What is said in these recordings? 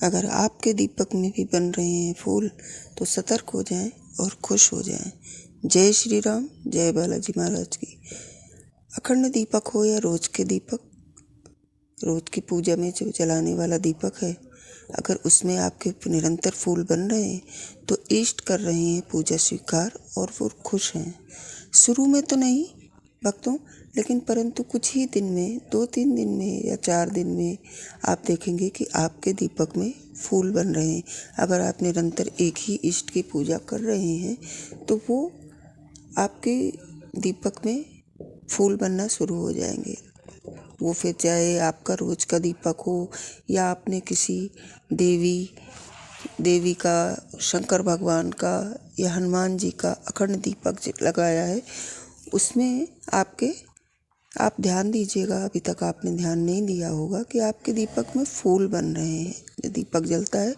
अगर आपके दीपक में भी बन रहे हैं फूल तो सतर्क हो जाएं और खुश हो जाएं। जय श्री राम, जय बालाजी महाराज की। अखंड दीपक हो या रोज के दीपक, रोज की पूजा में जो जलाने वाला दीपक है, अगर उसमें आपके निरंतर फूल बन रहे हैं तो इष्ट कर रहे हैं पूजा स्वीकार और वो खुश हैं। शुरू में तो नहीं भक्तों, लेकिन परंतु कुछ ही दिन में, 2-3 दिन में या 4 दिन में आप देखेंगे कि आपके दीपक में फूल बन रहे हैं। अगर आप निरंतर एक ही इष्ट की पूजा कर रहे हैं तो वो आपके दीपक में फूल बनना शुरू हो जाएंगे। वो फिर चाहे आपका रोज का दीपक हो या आपने किसी देवी का, शंकर भगवान का या हनुमान जी का अखंड दीपक लगाया है, उसमें आप ध्यान दीजिएगा। अभी तक आपने ध्यान नहीं दिया होगा कि आपके दीपक में फूल बन रहे हैं। जो दीपक जलता है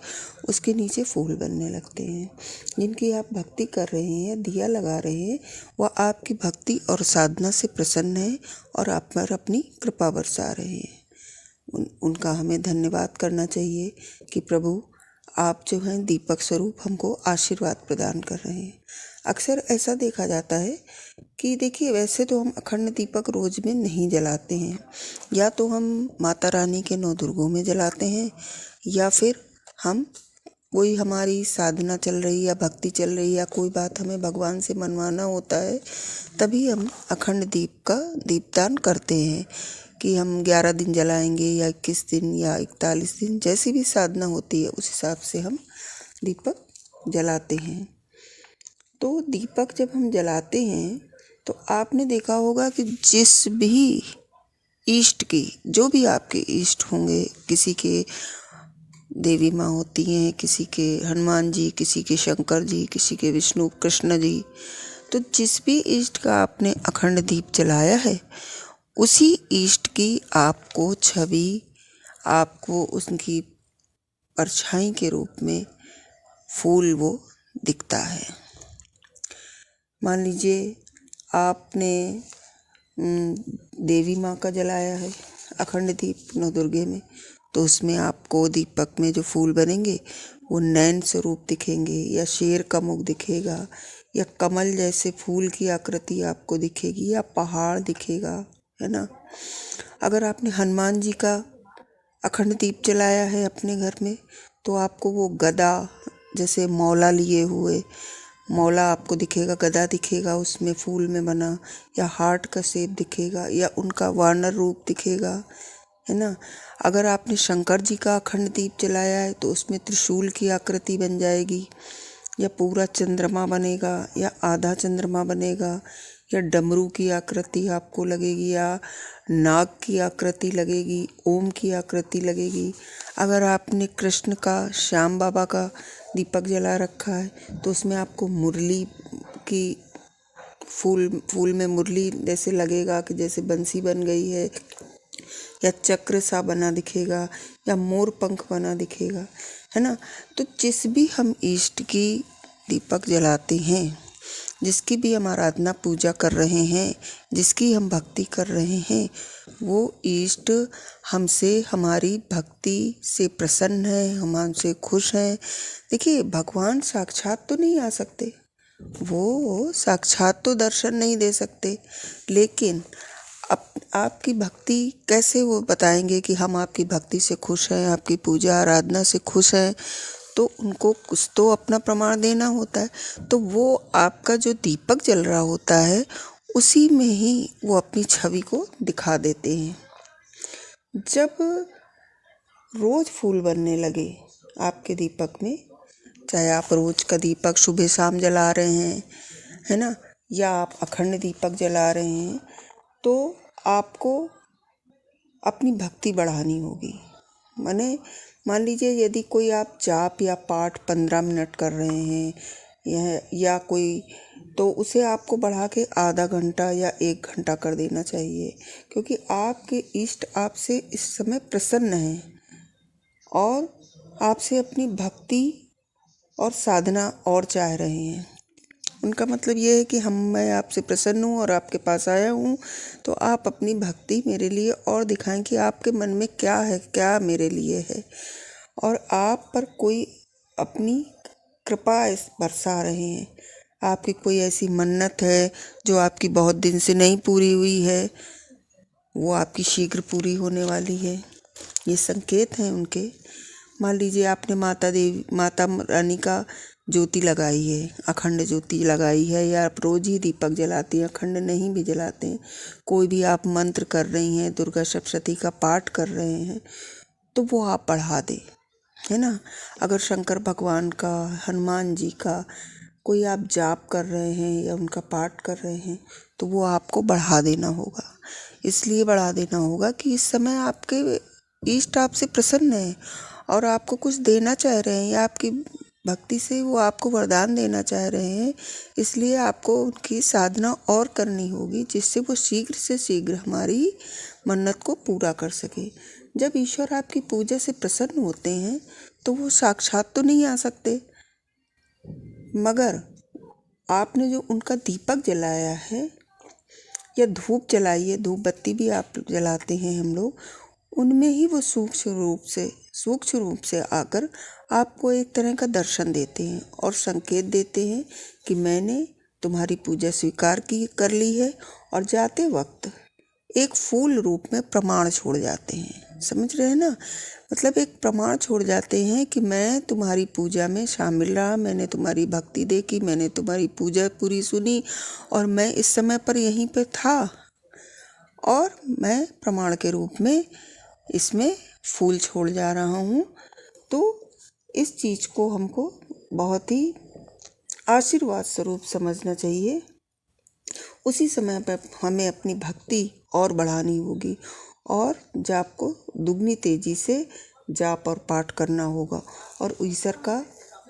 उसके नीचे फूल बनने लगते हैं। जिनकी आप भक्ति कर रहे हैं, दिया लगा रहे हैं, वह आपकी भक्ति और साधना से प्रसन्न है और आप पर अपनी कृपा बरसा रहे हैं। उनका हमें धन्यवाद करना चाहिए कि प्रभु आप जो हैं दीपक स्वरूप हमको आशीर्वाद प्रदान कर रहे हैं। अक्सर ऐसा देखा जाता है कि देखिए, वैसे तो हम अखंड दीपक रोज में नहीं जलाते हैं, या तो हम माता रानी के 9 दुर्गों में जलाते हैं, या फिर हम कोई हमारी साधना चल रही या भक्ति चल रही या कोई बात हमें भगवान से मनवाना होता है, तभी हम अखंड दीप का दीपदान करते हैं कि हम 11 दिन जलाएंगे या 21 दिन या 41 दिन, जैसी भी साधना होती है उस हिसाब से हम दीपक जलाते हैं। तो दीपक जब हम जलाते हैं तो आपने देखा होगा कि जिस भी इष्ट की, जो भी आपके इष्ट होंगे, किसी के देवी माँ होती हैं, किसी के हनुमान जी, किसी के शंकर जी, किसी के विष्णु कृष्ण जी, तो जिस भी इष्ट का आपने अखंड दीप जलाया है, उसी इष्ट की आपको छवि, आपको उसकी परछाई के रूप में फूल वो दिखता है। मान लीजिए आपने देवी माँ का जलाया है अखंड दीप 9 दुर्गे में, तो उसमें आपको दीपक में जो फूल बनेंगे वो नैन स्वरूप दिखेंगे, या शेर का मुख दिखेगा, या कमल जैसे फूल की आकृति आपको दिखेगी, या पहाड़ दिखेगा, है ना। अगर आपने हनुमान जी का अखंड दीप जलाया है अपने घर में तो आपको वो गदा जैसे मौला लिए हुए, मौला आपको दिखेगा, गदा दिखेगा उसमें फूल में बना, या हार्ट का शेप दिखेगा, या उनका वानर रूप दिखेगा, है ना। अगर आपने शंकर जी का अखंड दीप जलाया है तो उसमें त्रिशूल की आकृति बन जाएगी, या पूरा चंद्रमा बनेगा, या आधा चंद्रमा बनेगा, या डमरू की आकृति आपको लगेगी, या नाग की आकृति लगेगी, ओम की आकृति लगेगी। अगर आपने कृष्ण का, श्याम बाबा का दीपक जला रखा है तो उसमें आपको मुरली की फूल में मुरली जैसे लगेगा कि जैसे बंसी बन गई है, या चक्र सा बना दिखेगा, या मोर पंख बना दिखेगा, है ना। तो जिस भी हम इष्ट की दीपक जलाते हैं, जिसकी भी हम आराधना पूजा कर रहे हैं, जिसकी हम भक्ति कर रहे हैं, वो इष्ट हमसे, हमारी भक्ति से प्रसन्न है, हम हमसे खुश हैं। देखिए, भगवान साक्षात तो नहीं आ सकते, वो साक्षात तो दर्शन नहीं दे सकते, लेकिन आपकी भक्ति कैसे वो बताएंगे कि हम आपकी भक्ति से खुश हैं, आपकी पूजा आराधना से खुश हैं, तो उनको कुछ तो अपना प्रमाण देना होता है। तो वो आपका जो दीपक जल रहा होता है उसी में ही वो अपनी छवि को दिखा देते हैं। जब रोज फूल बनने लगे आपके दीपक में, चाहे आप रोज का दीपक सुबह शाम जला रहे हैं, है ना, या आप अखंड दीपक जला रहे हैं, तो आपको अपनी भक्ति बढ़ानी होगी। मान लीजिए यदि कोई आप जाप या पाठ 15 मिनट कर रहे हैं या कोई, तो उसे आपको बढ़ा के आधा घंटा या 1 घंटा कर देना चाहिए, क्योंकि आपके इष्ट आपसे इस समय प्रसन्न हैं और आपसे अपनी भक्ति और साधना और चाह रहे हैं। उनका मतलब ये है कि मैं आपसे प्रसन्न हूँ और आपके पास आया हूँ, तो आप अपनी भक्ति मेरे लिए और दिखाएं कि आपके मन में क्या है, क्या मेरे लिए है। और आप पर कोई अपनी कृपा बरसा रहे हैं। आपकी कोई ऐसी मन्नत है जो आपकी बहुत दिन से नहीं पूरी हुई है, वो आपकी शीघ्र पूरी होने वाली है। ये संकेत हैं उनके। मान लीजिए आपने माता रानी का ज्योति लगाई है, अखंड ज्योति लगाई है, या आप रोज ही दीपक जलाती हैं, अखंड नहीं भी जलाते हैं, कोई भी आप मंत्र कर रही हैं, दुर्गा सप्तशती का पाठ कर रहे हैं, तो वो आप बढ़ा दें, है ना। अगर शंकर भगवान का, हनुमान जी का कोई आप जाप कर रहे हैं या उनका पाठ कर रहे हैं, तो वो आपको बढ़ा देना होगा। इसलिए बढ़ा देना होगा कि इस समय आपके इष्ट आपसे प्रसन्न है और आपको कुछ देना चाह रहे हैं, या आपकी भक्ति से वो आपको वरदान देना चाह रहे हैं। इसलिए आपको उनकी साधना और करनी होगी, जिससे वो शीघ्र से शीघ्र हमारी मन्नत को पूरा कर सके। जब ईश्वर आपकी पूजा से प्रसन्न होते हैं तो वो साक्षात तो नहीं आ सकते, मगर आपने जो उनका दीपक जलाया है या धूप जलाई है, धूप बत्ती भी आप जलाते हैं हम लोग, उनमें ही वो सूक्ष्म रूप से आकर आपको एक तरह का दर्शन देते हैं और संकेत देते हैं कि मैंने तुम्हारी पूजा स्वीकार कर ली है। और जाते वक्त एक फूल रूप में प्रमाण छोड़ जाते हैं, समझ रहे हैं ना। मतलब एक प्रमाण छोड़ जाते हैं कि मैं तुम्हारी पूजा में शामिल रहा, मैंने तुम्हारी भक्ति देखी, मैंने तुम्हारी पूजा पूरी सुनी, और मैं इस समय पर यहीं पे था, और मैं प्रमाण के रूप में इसमें फूल छोड़ जा रहा हूँ। तो इस चीज़ को हमको बहुत ही आशीर्वाद स्वरूप समझना चाहिए। उसी समय पर हमें अपनी भक्ति और बढ़ानी होगी और जाप को दुगनी तेजी से जाप और पाठ करना होगा, और ईश्वर का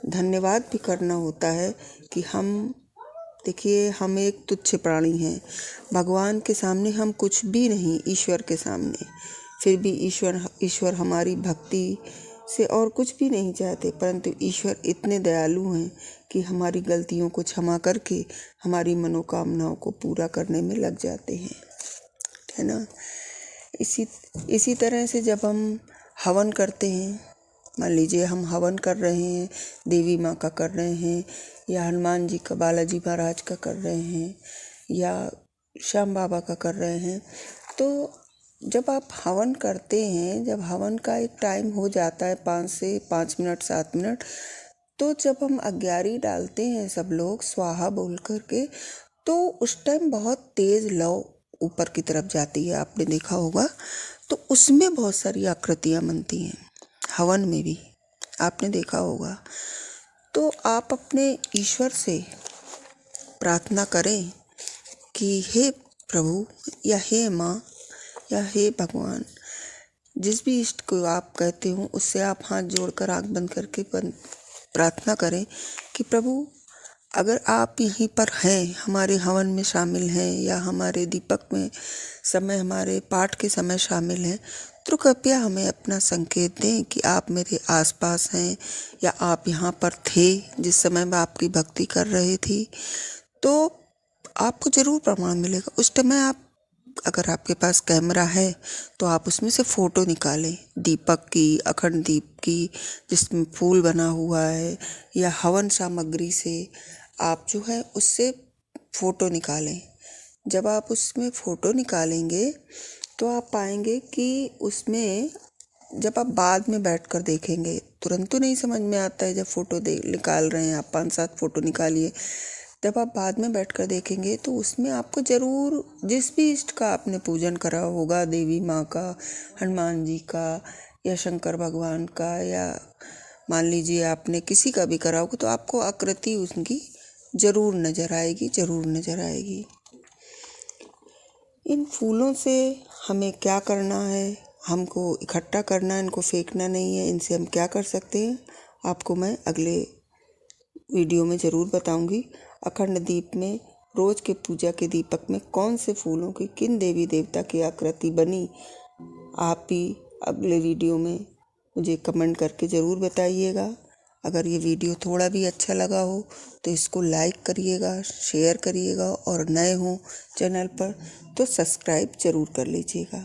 धन्यवाद भी करना होता है कि देखिए हम एक तुच्छ प्राणी हैं, भगवान के सामने हम कुछ भी नहीं, ईश्वर के सामने। फिर भी ईश्वर हमारी भक्ति से और कुछ भी नहीं चाहते, परंतु ईश्वर इतने दयालु हैं कि हमारी गलतियों को क्षमा करके हमारी मनोकामनाओं को पूरा करने में लग जाते हैं, है ना। इसी तरह से जब हम हवन करते हैं, मान लीजिए हम हवन कर रहे हैं, देवी माँ का कर रहे हैं, या हनुमान जी का, बालाजी महाराज का कर रहे हैं, या श्याम बाबा का कर रहे हैं, तो जब आप हवन करते हैं, जब हवन का एक टाइम हो जाता है 5 मिनट 7 मिनट, तो जब हम अग्यारी डालते हैं सब लोग स्वाहा बोल करके, तो उस टाइम बहुत तेज़ लौ ऊपर की तरफ जाती है, आपने देखा होगा। तो उसमें बहुत सारी आकृतियाँ बनती हैं, हवन में भी आपने देखा होगा। तो आप अपने ईश्वर से प्रार्थना करें कि हे प्रभु, या हे माँ, या हे भगवान, जिस भी इष्ट को आप कहते हो उससे आप हाथ जोड़कर आँख बंद करके प्रार्थना करें कि प्रभु, अगर आप यहीं पर हैं, हमारे हवन में शामिल हैं, या हमारे दीपक में समय, हमारे पाठ के समय शामिल हैं, तो कृपया हमें अपना संकेत दें कि आप मेरे आसपास हैं, या आप यहाँ पर थे जिस समय मैं आपकी भक्ति कर रही थी। तो आपको ज़रूर प्रमाण मिलेगा। उस समय अगर आपके पास कैमरा है तो आप उसमें से फ़ोटो निकालें, दीपक की, अखंड दीप की जिसमें फूल बना हुआ है, या हवन सामग्री से आप जो है उससे फ़ोटो निकालें। जब आप उसमें फ़ोटो निकालेंगे तो आप पाएंगे कि उसमें, जब आप बाद में बैठकर देखेंगे, तुरंत तो नहीं समझ में आता है, जब फ़ोटो निकाल रहे हैं आप 5-7 फ़ोटो निकालिए, जब आप बाद में बैठकर देखेंगे तो उसमें आपको ज़रूर, जिस भी इष्ट का आपने पूजन करा होगा, देवी माँ का, हनुमान जी का, या शंकर भगवान का, या मान लीजिए आपने किसी का भी करा होगा, तो आपको आकृति उनकी ज़रूर नज़र आएगी। इन फूलों से हमें क्या करना है, हमको इकट्ठा करना है, इनको फेंकना नहीं है। इनसे हम क्या कर सकते हैं, आपको मैं अगले वीडियो में ज़रूर बताऊंगी। अखंड दीप में, रोज़ के पूजा के दीपक में कौन से फूलों की, किन देवी देवता की आकृति बनी, आप भी अगले वीडियो में मुझे कमेंट करके ज़रूर बताइएगा। अगर ये वीडियो थोड़ा भी अच्छा लगा हो तो इसको लाइक करिएगा, शेयर करिएगा, और नए हों चैनल पर तो सब्सक्राइब ज़रूर कर लीजिएगा।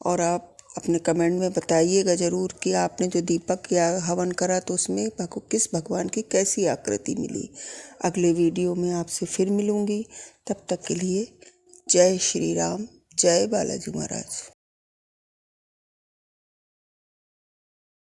और आप अपने कमेंट में बताइएगा ज़रूर कि आपने जो दीपक या हवन करा तो उसमें किस भगवान की कैसी आकृति मिली। अगले वीडियो में आपसे फिर मिलूँगी, तब तक के लिए जय श्री राम, जय बालाजी महाराज।